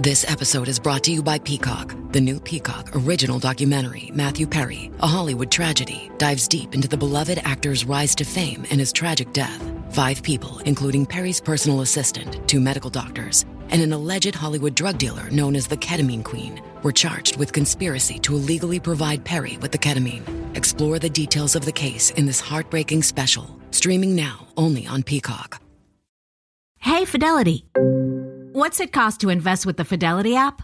This episode is brought to you by Peacock. The new Peacock original documentary, Matthew Perry, A Hollywood Tragedy, dives deep into the beloved actor's rise to fame and his tragic death. 5 people, including Perry's personal assistant, 2 medical doctors, and an alleged Hollywood drug dealer known as the Ketamine Queen, were charged with conspiracy to illegally provide Perry with the ketamine. Explore the details of the case in this heartbreaking special, streaming now only on Peacock. Hey, Fidelity. What's it cost to invest with the Fidelity app?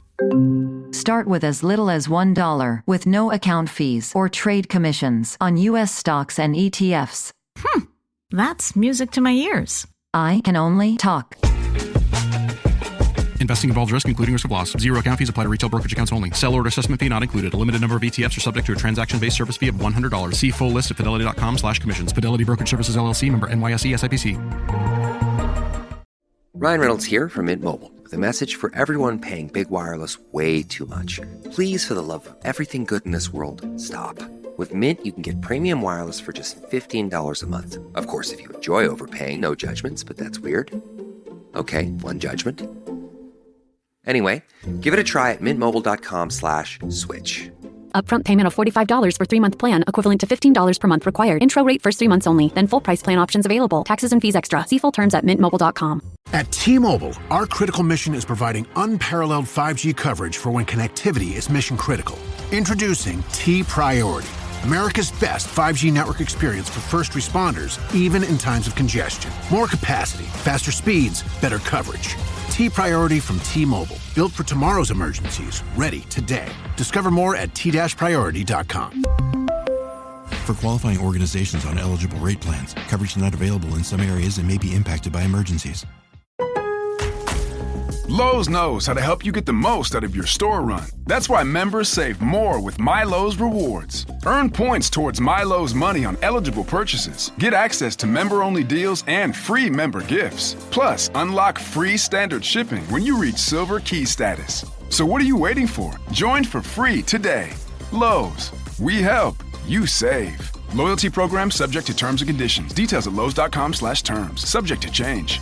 Start with as little as $1 with no account fees or trade commissions on U.S. stocks and ETFs. That's music to my ears. I can only talk. Investing involves risk, including risk of loss. Zero account fees apply to retail brokerage accounts only. Sell order assessment fee not included. A limited number of ETFs are subject to a transaction-based service fee of $100. See full list at fidelity.com/commissions. Fidelity Brokerage Services, LLC, member NYSE SIPC. Ryan Reynolds here from Mint Mobile with a message for everyone paying big wireless way too much. Please, for the love of everything good in this world, stop. With Mint, you can get premium wireless for just $15 a month. Of course, if you enjoy overpaying, no judgments, but that's weird. Okay, one judgment. Anyway, give it a try at mintmobile.com/switch. Upfront payment of $45 for 3-month plan, equivalent to $15 per month required. Intro rate first 3 months only. Then full price plan options available. Taxes and fees extra. See full terms at mintmobile.com. At T-Mobile, our critical mission is providing unparalleled 5G coverage for when connectivity is mission critical. Introducing T-Priority, America's best 5G network experience for first responders, even in times of congestion. More capacity, faster speeds, better coverage. T-Priority from T-Mobile. Built for tomorrow's emergencies. Ready today. Discover more at t-priority.com. For qualifying organizations on eligible rate plans, coverage not available in some areas and may be impacted by emergencies. Lowe's knows how to help you get the most out of your store run. That's why members save more with MyLowe's Rewards. Earn points towards MyLowe's money on eligible purchases. Get access to member-only deals and free member gifts. Plus, unlock free standard shipping when you reach Silver Key status. So what are you waiting for? Join for free today. Lowe's. We help. You save. Loyalty program subject to terms and conditions. Details at lowes.com/terms. Subject to change.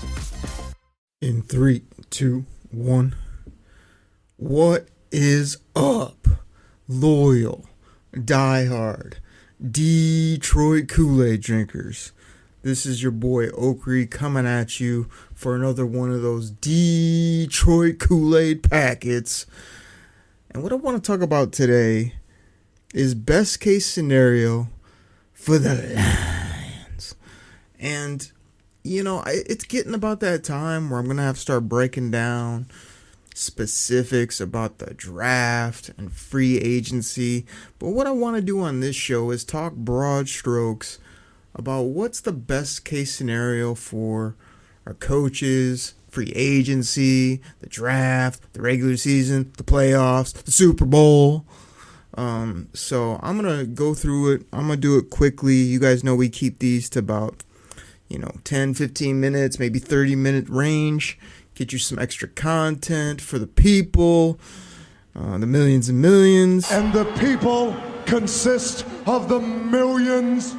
In 3, 2, 1. What is up, loyal, diehard, Detroit Koolaid drinkers? This is your boy Oakrey coming at you for another one of those Detroit Koolaid packets. And what I want to talk about today is best case scenario for the Lions. And you know, it's getting about that time where I'm going to have to start breaking down specifics about the draft and free agency. But what I want to do on this show is talk broad strokes about what's the best case scenario for our coaches, free agency, the draft, the regular season, the playoffs, the Super Bowl. So I'm going to go through it. I'm going to do it quickly. You guys know we keep these to about 10, 15 minutes, maybe 30-minute range. Get you some extra content for the people, the millions and millions. And the people consist of the millions.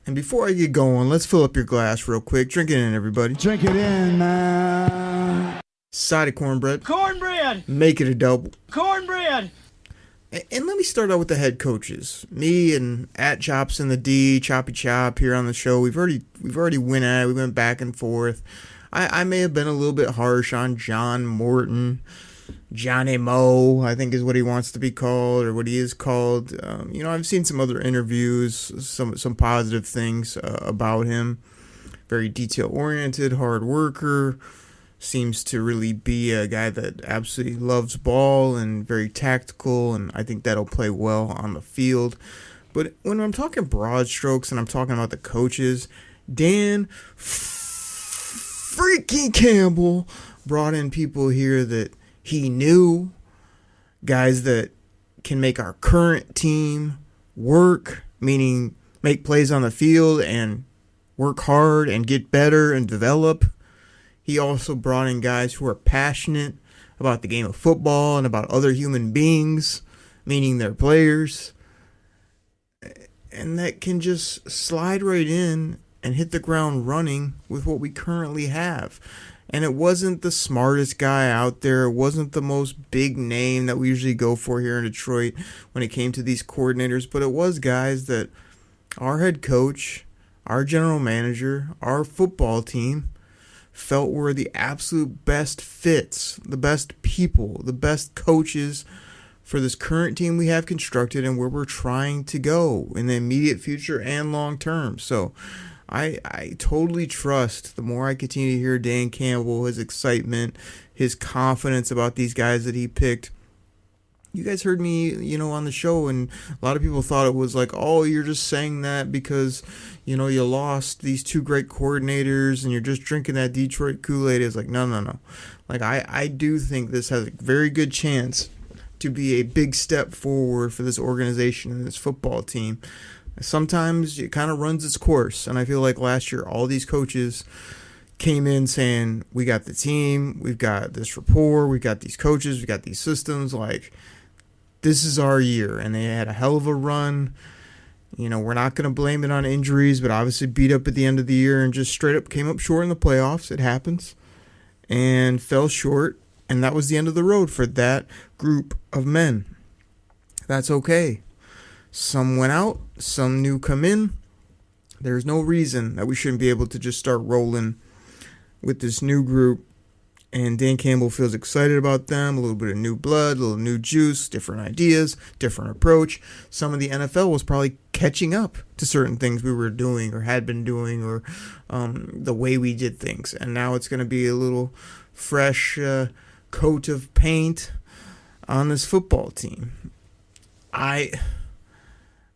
And before I get going, let's fill up your glass real quick. Drink it in, everybody. Drink it in, man. Side of cornbread. Cornbread. Make it a double. Cornbread. And let me start out with the head coaches. Me and at Chops in the D, Choppy Chop here on the show. We've already went at it. We went back and forth. I may have been a little bit harsh on John Morton. Johnny Moe, I think is what he wants to be called, or what he is called. I've seen some other interviews, some positive things about him. Very detail-oriented, hard worker. Seems to really be a guy that absolutely loves ball and very tactical, and I think that'll play well on the field. But when I'm talking broad strokes and I'm talking about the coaches, Dan freaking Campbell brought in people here that he knew, guys that can make our current team work, meaning make plays on the field and work hard and get better and develop. He also brought in guys who are passionate about the game of football and about other human beings, meaning their players, and that can just slide right in and hit the ground running with what we currently have. And it wasn't the smartest guy out there. It wasn't the most big name that we usually go for here in Detroit when it came to these coordinators. But it was guys that our head coach, our general manager, our football team felt were the absolute best fits, the best people, the best coaches for this current team we have constructed and where we're trying to go in the immediate future and long term. So I totally trust, the more I continue to hear Dan Campbell, his excitement, his confidence about these guys that he picked. You guys heard me, on the show, and a lot of people thought it was like, oh, you're just saying that because, you lost these two great coordinators and you're just drinking that Detroit Koolaid. It's like, no. Like, I do think this has a very good chance to be a big step forward for this organization and this football team. Sometimes it kind of runs its course, and I feel like last year all these coaches came in saying, we got the team, we've got this rapport, we got these coaches, we got these systems, like, this is our year, and they had a hell of a run. We're not going to blame it on injuries, but obviously beat up at the end of the year and just straight up came up short in the playoffs. It happens, and fell short, and that was the end of the road for that group of men. That's okay. Some went out, some new come in. There's no reason that we shouldn't be able to just start rolling with this new group. And Dan Campbell feels excited about them. A little bit of new blood, a little new juice, different ideas, different approach. Some of the NFL was probably catching up to certain things we were doing or had been doing, or the way we did things. And now it's going to be a little fresh coat of paint on this football team.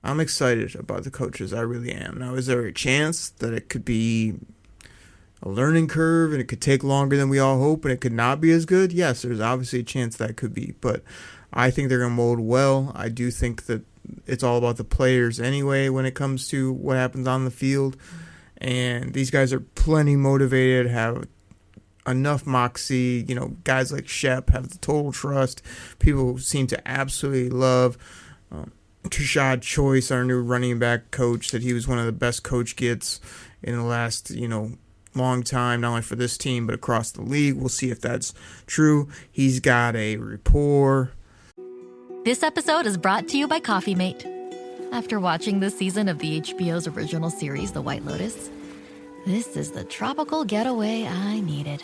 I'm excited about the coaches. I really am. Now, is there a chance that it could be a learning curve and it could take longer than we all hope and it could not be as good? Yes, there's obviously a chance that could be. But I think they're going to mold well. I do think that it's all about the players anyway when it comes to what happens on the field. And these guys are plenty motivated, have enough moxie. Guys like Shep have the total trust. People seem to absolutely love Trashad Choice, our new running back coach, that he was one of the best coach gets in the last, long time, not only for this team, but across the league. We'll see if that's true. He's got a rapport. This episode is brought to you by Coffee Mate. After watching this season of the HBO's original series, The White Lotus, this is the tropical getaway I needed.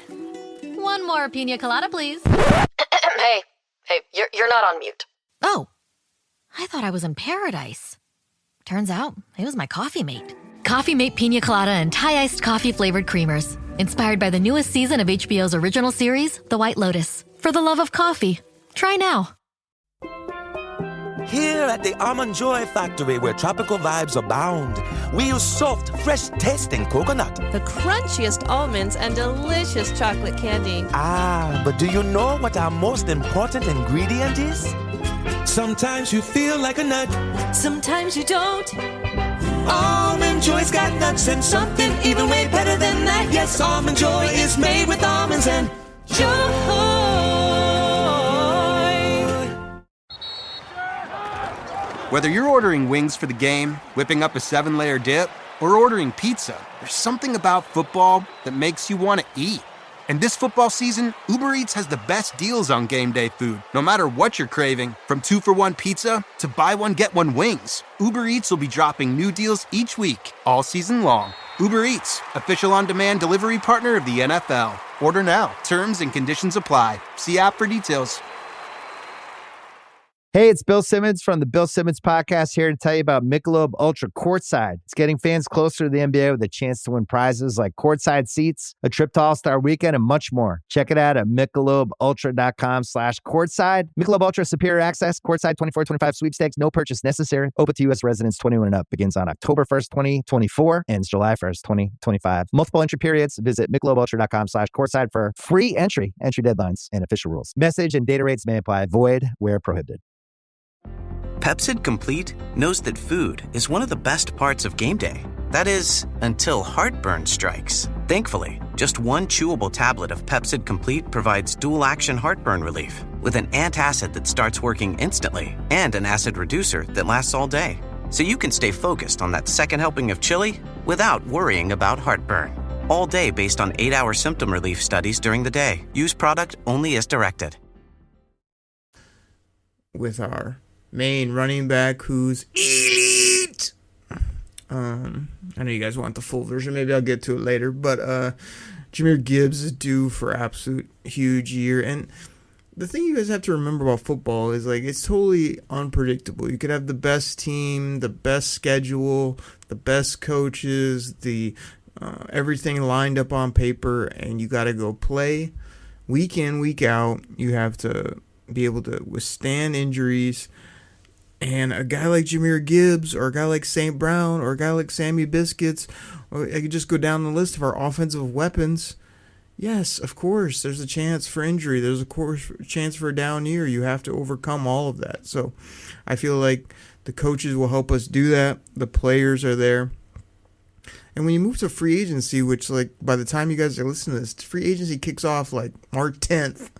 One more pina colada, please. Hey, you're not on mute. Oh, I thought I was in paradise. Turns out it was my Coffee Mate. Coffee Mate Pina Colada and Thai-iced coffee-flavored creamers. Inspired by the newest season of HBO's original series, The White Lotus. For the love of coffee. Try now. Here at the Almond Joy Factory, where tropical vibes abound, we use soft, fresh-tasting coconut. The crunchiest almonds and delicious chocolate candy. Ah, but do you know what our most important ingredient is? Sometimes you feel like a nut. Sometimes you don't. Almond Joy's got nuts and something even way better than that. Yes, Almond Joy is made with almonds and joy. Whether you're ordering wings for the game, whipping up a 7-layer dip, or ordering pizza, there's something about football that makes you want to eat. And this football season, Uber Eats has the best deals on game day food. No matter what you're craving, from 2-for-1 pizza to buy one, get one wings, Uber Eats will be dropping new deals each week, all season long. Uber Eats, official on-demand delivery partner of the NFL. Order now. Terms and conditions apply. See app for details. Hey, it's Bill Simmons from the Bill Simmons Podcast here to tell you about Michelob Ultra Courtside. It's getting fans closer to the NBA with a chance to win prizes like courtside seats, a trip to All-Star Weekend, and much more. Check it out at MichelobUltra.com/courtside. Michelob Ultra Superior Access, Courtside 24-25 sweepstakes, no purchase necessary. Open to U.S. residents 21 and up. Begins on October 1st, 2024, ends July 1st, 2025. Multiple entry periods. Visit MichelobUltra.com/courtside for free entry deadlines, and official rules. Message and data rates may apply. Void where prohibited. Pepcid Complete knows that food is one of the best parts of game day. That is, until heartburn strikes. Thankfully, just one chewable tablet of Pepcid Complete provides dual-action heartburn relief with an antacid that starts working instantly and an acid reducer that lasts all day. so you can stay focused on that second helping of chili without worrying about heartburn. All day based on 8-hour symptom relief studies during the day. Use product only as directed. With our main running back who's elite. I know you guys want the full version. Maybe I'll get to it later. But Jahmyr Gibbs is due for absolute huge year. And the thing you guys have to remember about football is, like, it's totally unpredictable. You could have the best team, the best schedule, the best coaches, everything lined up on paper, and you got to go play week in, week out. You have to be able to withstand injuries. And a guy like Jahmyr Gibbs, or a guy like St. Brown, or a guy like Sammy Biscuits, or I could just go down the list of our offensive weapons. Yes, of course, there's a chance for injury. There's, of course, a chance for a down year. You have to overcome all of that. So I feel like the coaches will help us do that. The players are there. And when you move to free agency, which, like, by the time you guys are listening to this, free agency kicks off, like, March 10th,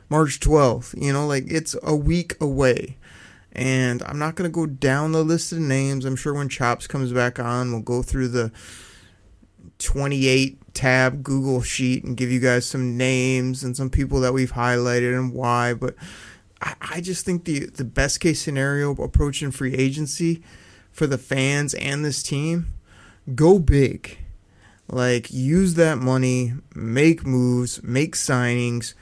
March 12th. You know, like, it's a week away. And I'm not going to go down the list of names. I'm sure when Chops comes back on, we'll go through the 28-tab Google sheet and give you guys some names and some people that we've highlighted and why. But I just think the best case scenario approaching free agency for the fans and this team, go big. Like, use that money, make moves, make signings,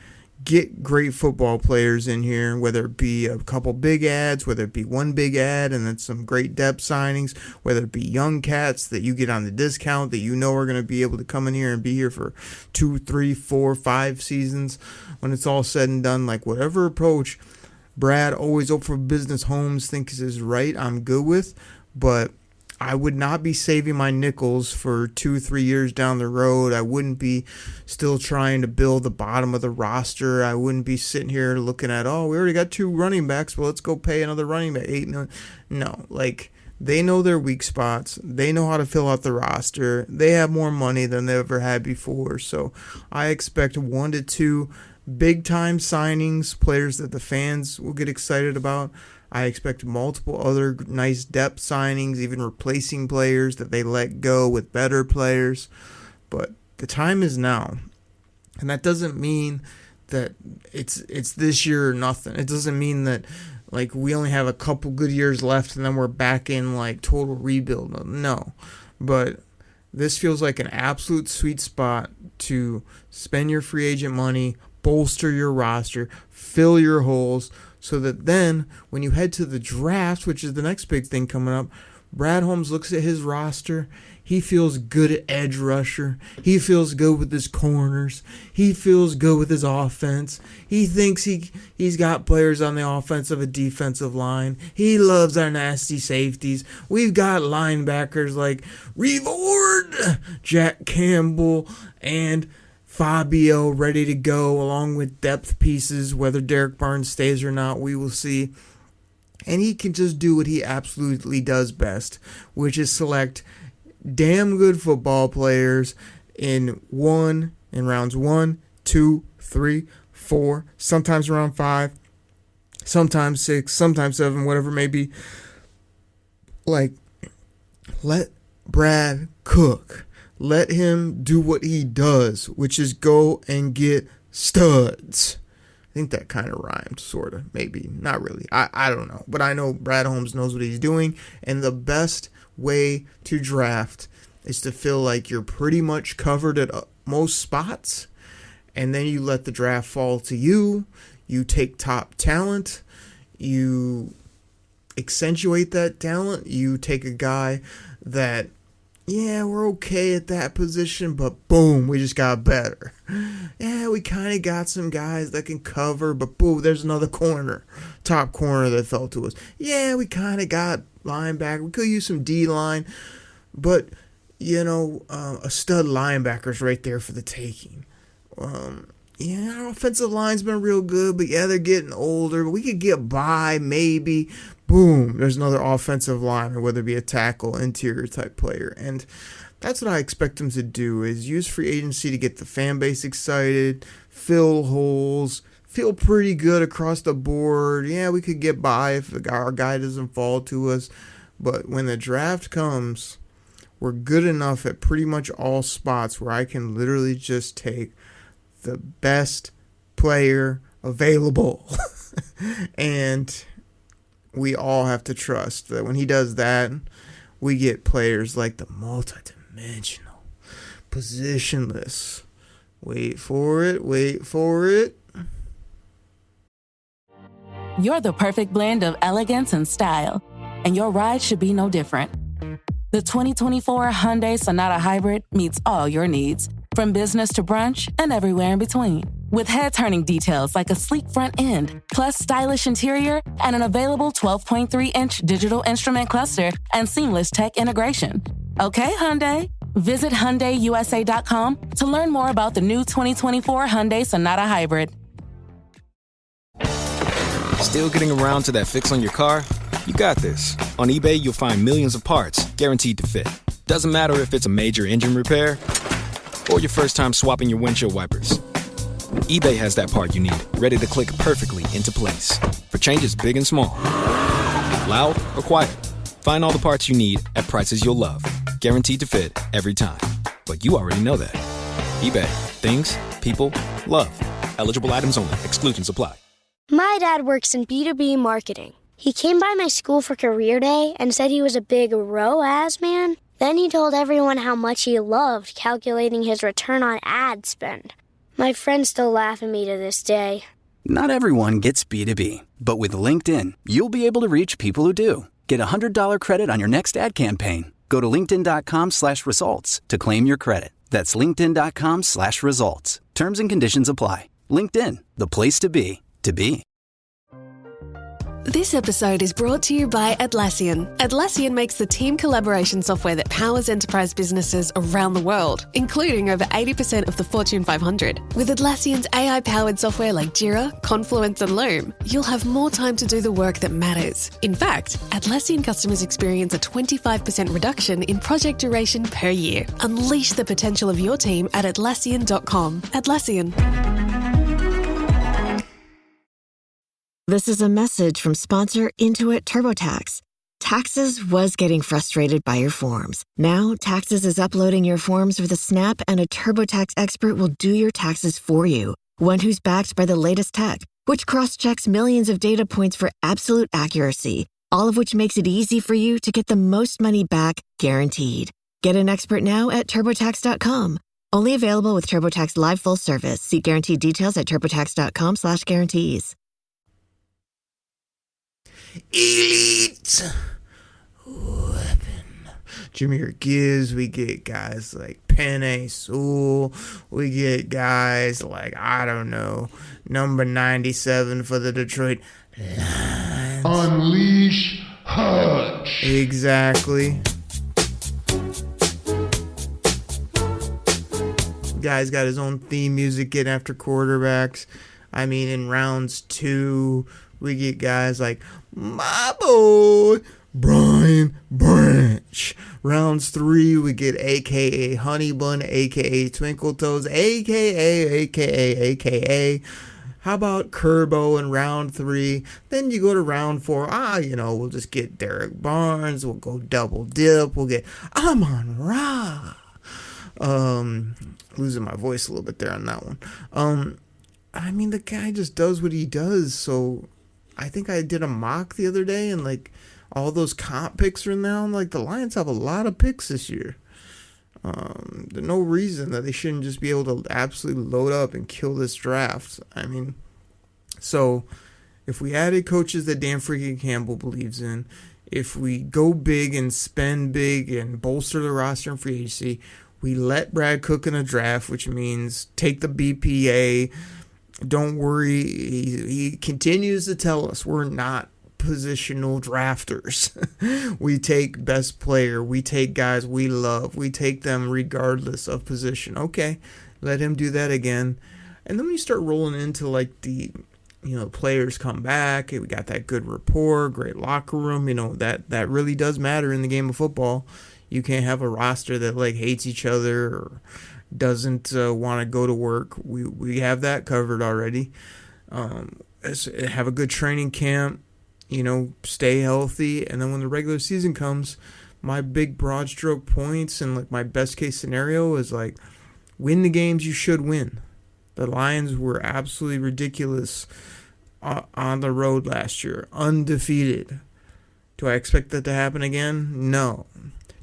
get great football players in here, whether it be a couple big ads, whether it be one big ad and then some great depth signings, whether it be young cats that you get on the discount that you know are going to be able to come in here and be here for 2, 3, 4, 5 seasons when it's all said and done. Like, whatever approach Brad, always open for business, Holmes thinks is right, I'm good with, but I would not be saving my nickels for 2-3 years down the road. I wouldn't be still trying to build the bottom of the roster. I wouldn't be sitting here looking at, oh, we already got 2 running backs, well, let's go pay another running back $8 million. No, like, they know their weak spots. They know how to fill out the roster. They have more money than they ever had before. So I expect 1 to 2 big-time signings, players that the fans will get excited about. I expect multiple other nice depth signings, even replacing players that they let go with better players. But the time is now. And that doesn't mean that it's this year or nothing. It doesn't mean that, like, we only have a couple good years left and then we're back in, like, total rebuild. No. But this feels like an absolute sweet spot to spend your free agent money, bolster your roster, fill your holes, so that then when you head to the draft, which is the next big thing coming up, Brad Holmes looks at his roster. He feels good at edge rusher. He feels good with his corners. He feels good with his offense. He thinks he's got players on the offensive and defensive line. He loves our nasty safeties. We've got linebackers like Revord, Jack Campbell, and Fabio ready to go, along with depth pieces. Whether Derek Barnes stays or not, we will see. And he can just do what he absolutely does best, which is select damn good football players in rounds 1, 2, 3, 4, sometimes round 5, sometimes 6, sometimes 7, whatever it may be. Like, let Brad cook. Let him do what he does, which is go and get studs. I think that kind of rhymed, sort of, maybe. Not really. I don't know. But I know Brad Holmes knows what he's doing, and the best way to draft is to feel like you're pretty much covered at most spots, and then you let the draft fall to you. You take top talent. You accentuate that talent. You take a guy that, yeah, we're okay at that position, but boom, we just got better. Yeah, we kind of got some guys that can cover, but boom, there's another top corner that fell to us. Yeah, we kind of got linebacker. We could use some D-line, but, you know, a stud linebacker's right there for the taking. Yeah, our offensive line's been real good, but yeah, they're getting older. But we could get by, maybe. Boom, there's another offensive lineman, whether it be a tackle, interior type player. And that's what I expect them to do, is use free agency to get the fan base excited, fill holes, feel pretty good across the board. Yeah, we could get by if our guy doesn't fall to us. But when the draft comes, we're good enough at pretty much all spots where I can literally just take the best player available. And we all have to trust that when he does that, we get players like the multidimensional, positionless. Wait for it. You're the perfect blend of elegance and style, and your ride should be no different. The 2024 Hyundai Sonata Hybrid meets all your needs, from business to brunch and everywhere in between. With head-turning details like a sleek front end, plus stylish interior, and an available 12.3-inch digital instrument cluster and seamless tech integration. Okay, Hyundai. Visit HyundaiUSA.com to learn more about the new 2024 Hyundai Sonata Hybrid. Still getting around to that fix on your car? You got this. On eBay, you'll find millions of parts, guaranteed to fit. Doesn't matter if it's a major engine repair or your first time swapping your windshield wipers. eBay has that part you need, ready to click perfectly into place. For changes big and small. Loud or quiet. Find all the parts you need at prices you'll love. Guaranteed to fit every time. But you already know that. eBay. Things, people, love. Eligible items only. Exclusions apply. My dad works in B2B marketing. He came by my school for career day and said he was a big ROAS man. Then he told everyone how much he loved calculating his return on ad spend. My friends still laugh at me to this day. Not everyone gets B2B, but with LinkedIn, you'll be able to reach people who do. Get a $100 credit on your next ad campaign. Go to linkedin.com/results to claim your credit. That's linkedin.com/results. Terms and conditions apply. LinkedIn, the place to be, to be. This episode is brought to you by Atlassian. Atlassian makes the team collaboration software that powers enterprise businesses around the world, including over 80% of the Fortune 500. With Atlassian's AI-powered software like Jira, Confluence, and Loom, you'll have more time to do the work that matters. In fact, Atlassian customers experience a 25% reduction in project duration per year. Unleash the potential of your team at Atlassian.com. Atlassian. This is a message from sponsor Intuit TurboTax. Taxes was getting frustrated by your forms. Now, Taxes is uploading your forms with a snap, and a TurboTax expert will do your taxes for you. One who's backed by the latest tech, which cross-checks millions of data points for absolute accuracy, all of which makes it easy for you to get the most money back, guaranteed. Get an expert now at TurboTax.com. Only available with TurboTax Live Full Service. See guaranteed details at TurboTax.com/guarantees. Elite weapon. Jameer Gibbs. We get guys like Penei Sewell. We get guys like, I don't know, number 97 for the Detroit Lions. Unleash Hutch. Exactly. Guy's got his own theme music getting after quarterbacks. I mean, in rounds 2, we get guys like my boy Brian Branch. Rounds 3, we get AKA Honey Bun, AKA Twinkle Toes, AKA. How about Kerbo in round 3? Then you go to round 4. We'll just get Derek Barnes. We'll go double dip. We'll get Amon Ra. Losing my voice a little bit there on that one. I mean, the guy just does what he does. So I think I did a mock the other day, and like all those comp picks are in there. Like the Lions have a lot of picks this year. There's no reason that they shouldn't just be able to absolutely load up and kill this draft. I mean, so if we added coaches that Dan freaking Campbell believes in, if we go big and spend big and bolster the roster in free agency, we let Brad cook in a draft, which means take the BPA. Don't worry. He continues to tell us we're not positional drafters. We take best player. We take guys we love. We take them regardless of position. Okay, let him do that again. And then we start rolling into like the, players come back. We got that good rapport, great locker room. That really does matter in the game of football. You can't have a roster that like hates each other or doesn't want to go to work. We have that covered already. Have a good training camp. stay healthy. And then when the regular season comes, my big broad stroke points and like my best case scenario is like, win the games you should win. The Lions were absolutely ridiculous on the road last year, undefeated. Do I expect that to happen again? No.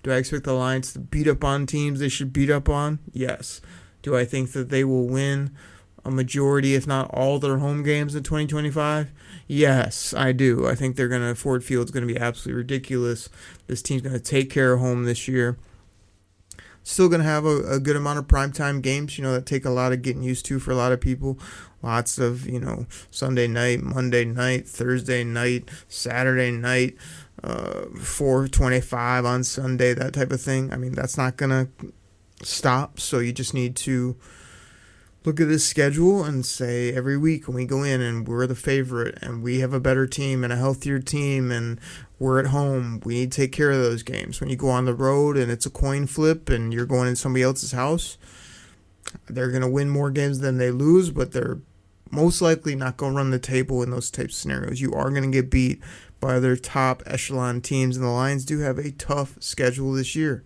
Do I expect the Lions to beat up on teams they should beat up on? Yes. Do I think that they will win a majority, if not all, their home games in 2025? Yes, I do. I think Ford Field's going to be absolutely ridiculous. This team's going to take care of home this year. Still going to have a good amount of primetime games, that take a lot of getting used to for a lot of people. Lots of, Sunday night, Monday night, Thursday night, Saturday night, 4:25 on Sunday, that type of thing. I mean, that's not going to stop, so you just need to look at this schedule and say every week when we go in and we're the favorite and we have a better team and a healthier team and we're at home, we need to take care of those games. When you go on the road and it's a coin flip and you're going in somebody else's house, they're going to win more games than they lose, but they're most likely not going to run the table in those types of scenarios. You are going to get beat by their top echelon teams, and the Lions do have a tough schedule this year.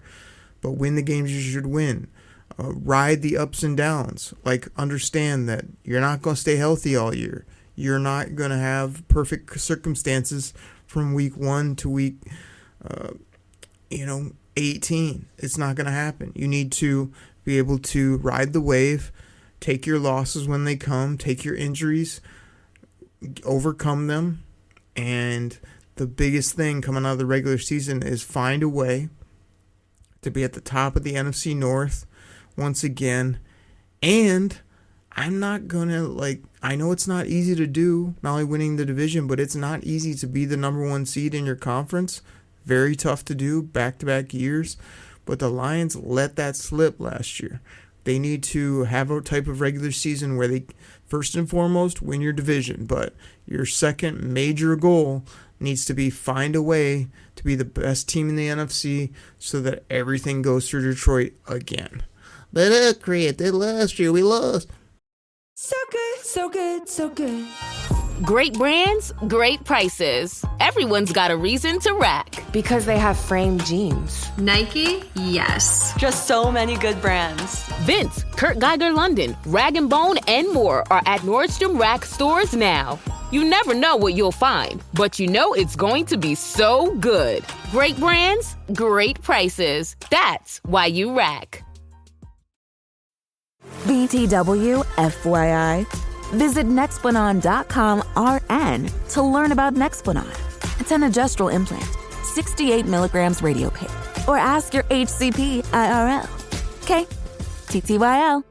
But win the games you should win. Ride the ups and downs. Like, understand that you're not going to stay healthy all year. You're not going to have perfect circumstances from week 1 to week 18. It's not going to happen. You need to be able to ride the wave, take your losses when they come, take your injuries, overcome them, and the biggest thing coming out of the regular season is find a way to be at the top of the NFC North once again. And I'm not going to, I know it's not easy to do, not only winning the division, but it's not easy to be the number 1 seed in your conference. Very tough to do, back-to-back years. But the Lions let that slip last year. They need to have a type of regular season where they, first and foremost, win your division. But your second major goal needs to be find a way to be the best team in the NFC so that everything goes through Detroit again. Let us create that last year we lost. So good, so good, so good. Great brands, great prices. Everyone's got a reason to rack. Because they have framed jeans. Nike? Yes. Just so many good brands. Vince, Kurt Geiger London, Rag & Bone, and more are at Nordstrom Rack stores now. You never know what you'll find, but you know it's going to be so good. Great brands, great prices. That's why you rack. BTW, FYI. Visit Nexplanon.com RN to learn about Nexplanon. It's an adjustable implant, 68 milligrams RadioPay. Or ask your HCP IRL. Okay, TTYL.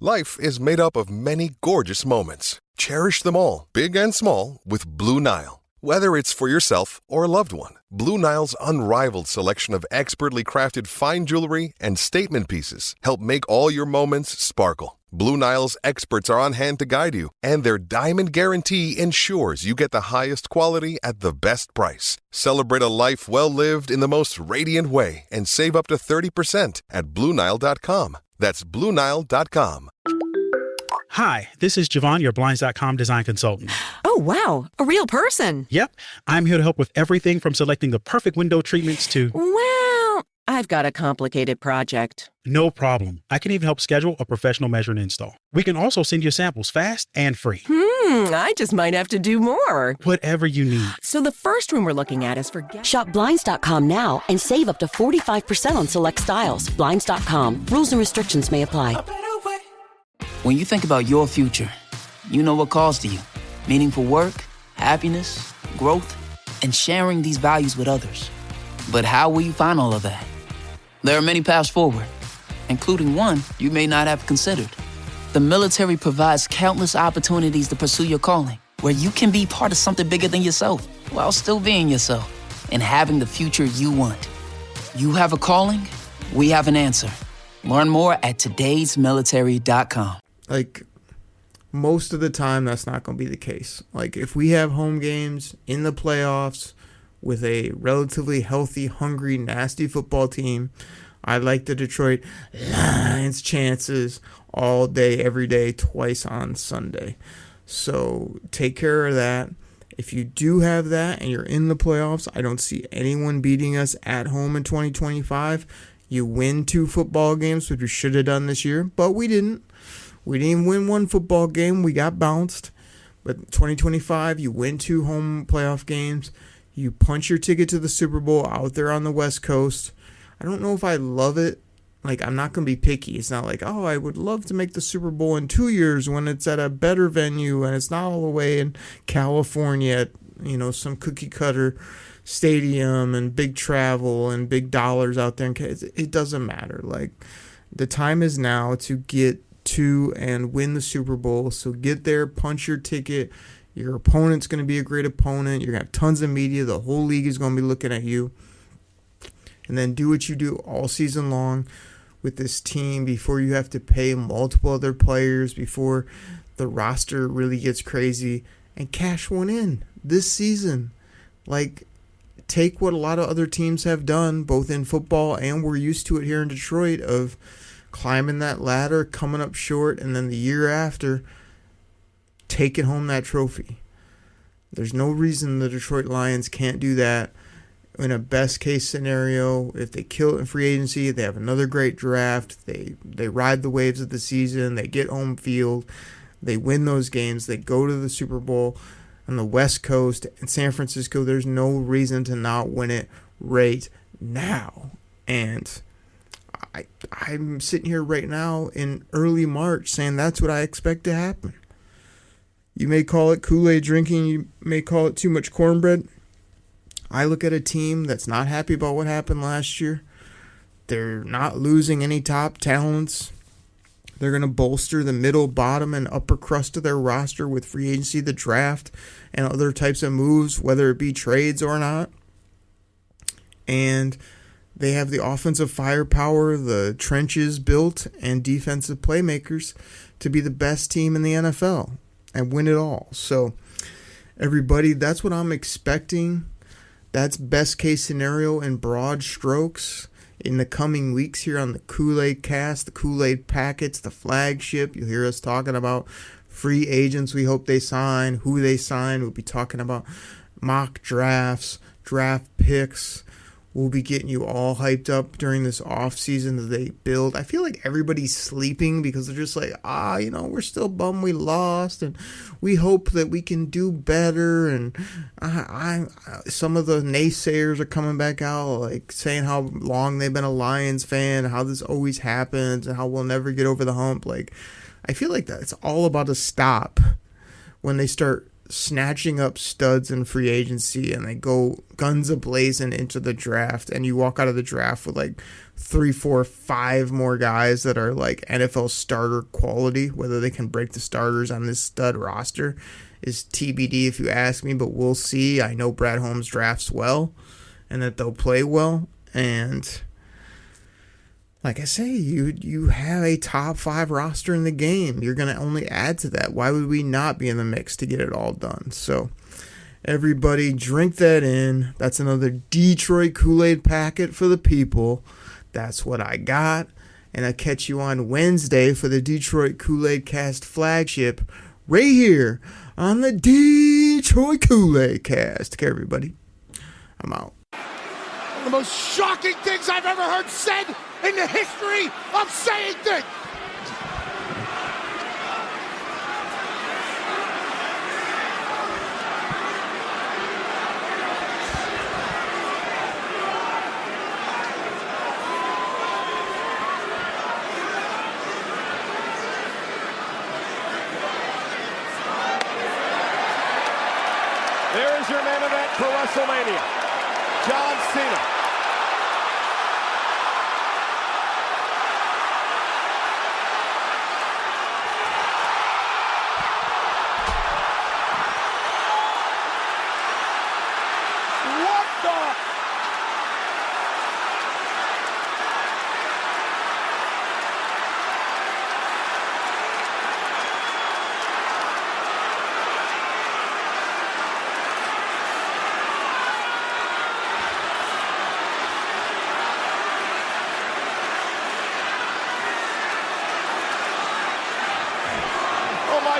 Life is made up of many gorgeous moments. Cherish them all, big and small, with Blue Nile. Whether it's for yourself or a loved one, Blue Nile's unrivaled selection of expertly crafted fine jewelry and statement pieces help make all your moments sparkle. Blue Nile's experts are on hand to guide you, and their diamond guarantee ensures you get the highest quality at the best price. Celebrate a life well lived in the most radiant way and save up to 30% at BlueNile.com. That's BlueNile.com. Hi, this is Javon, your Blinds.com design consultant. Oh, wow. A real person. Yep. I'm here to help with everything from selecting the perfect window treatments to... Well, I've got a complicated project. No problem. I can even help schedule a professional measure and install. We can also send you samples fast and free. I just might have to do more. Whatever you need. So the first room we're looking at is for... Shop Blinds.com now and save up to 45% on select styles. Blinds.com. Rules and restrictions may apply. When you think about your future, you know what calls to you. Meaningful work, happiness, growth, and sharing these values with others. But how will you find all of that? There are many paths forward, including one you may not have considered. The military provides countless opportunities to pursue your calling, where you can be part of something bigger than yourself, while still being yourself and having the future you want. You have a calling, we have an answer. Learn more at todaysmilitary.com. Most of the time, that's not going to be the case. If we have home games in the playoffs with a relatively healthy, hungry, nasty football team, I like the Detroit Lions' chances all day, every day, twice on Sunday. So take care of that. If you do have that and you're in the playoffs, I don't see anyone beating us at home in 2025. You win 2 football games, which we should have done this year, but we didn't. We didn't even win 1 football game. We got bounced. But 2025, you win 2 home playoff games. You punch your ticket to the Super Bowl out there on the West Coast. I don't know if I love it. Like, I'm not going to be picky. It's not like, oh, I would love to make the Super Bowl in 2 years when it's at a better venue and it's not all the way in California at, you know, some cookie cutter stadium and big travel and big dollars out there. It doesn't matter. Like, the time is now to get to and win the Super Bowl. So get there, punch your ticket. Your opponent's going to be a great opponent. You're going to have tons of media. The whole league is going to be looking at you. And then do what you do all season long with this team before you have to pay multiple other players, before the roster really gets crazy, and cash one in this season. Like, take what a lot of other teams have done, both in football and we're used to it here in Detroit, of climbing that ladder, coming up short, and then the year after, taking home that trophy. There's no reason the Detroit Lions can't do that. In a best case scenario, if they kill it in free agency, they have another great draft, they ride the waves of the season, they get home field, they win those games, they go to the Super Bowl on the West Coast in San Francisco. There's no reason to not win it right now. And I'm sitting here right now in early March saying that's what I expect to happen. You may call it Kool-Aid drinking, you may call it too much cornbread. I look at a team that's not happy about what happened last year. They're not losing any top talents. They're going to bolster the middle, bottom, and upper crust of their roster with free agency, the draft, and other types of moves, whether it be trades or not. And they have the offensive firepower, the trenches built, and defensive playmakers to be the best team in the NFL and win it all. So, everybody, that's what I'm expecting. That's best case scenario in broad strokes in the coming weeks here on the Koolaid Cast, the Kool-Aid Packets, the flagship. You'll hear us talking about free agents we hope they sign, who they sign. We'll be talking about mock drafts, draft picks. We'll be getting you all hyped up during this off season that they build. I feel like everybody's sleeping because they're just like, we're still bummed we lost, and we hope that we can do better. And some of the naysayers are coming back out, like saying how long they've been a Lions fan, how this always happens, and how we'll never get over the hump. Like, I feel like that's all about to stop when they start snatching up studs in free agency and they go guns a-blazing into the draft, and you walk out of the draft with like 3, 4, 5 more guys that are like NFL starter quality. Whether they can break the starters on this stud roster is TBD if you ask me, but we'll see. I know Brad Holmes drafts well and that they'll play well, and like I say, you have a top 5 roster in the game. You're going to only add to that. Why would we not be in the mix to get it all done? So, everybody, drink that in. That's another Detroit Kool-Aid packet for the people. That's what I got. And I'll catch you on Wednesday for the Detroit Koolaid Cast flagship right here on the Detroit Koolaid Cast. Okay, everybody. I'm out. One of the most shocking things I've ever heard said in the history of saying things. There is your main event for WrestleMania. John Cena. What the?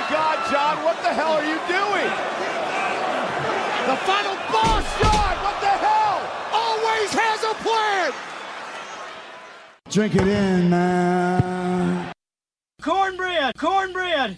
God, John, what the hell are you doing? The final boss shot! What the hell? Always has a plan! Drink it in, man. Cornbread! Cornbread!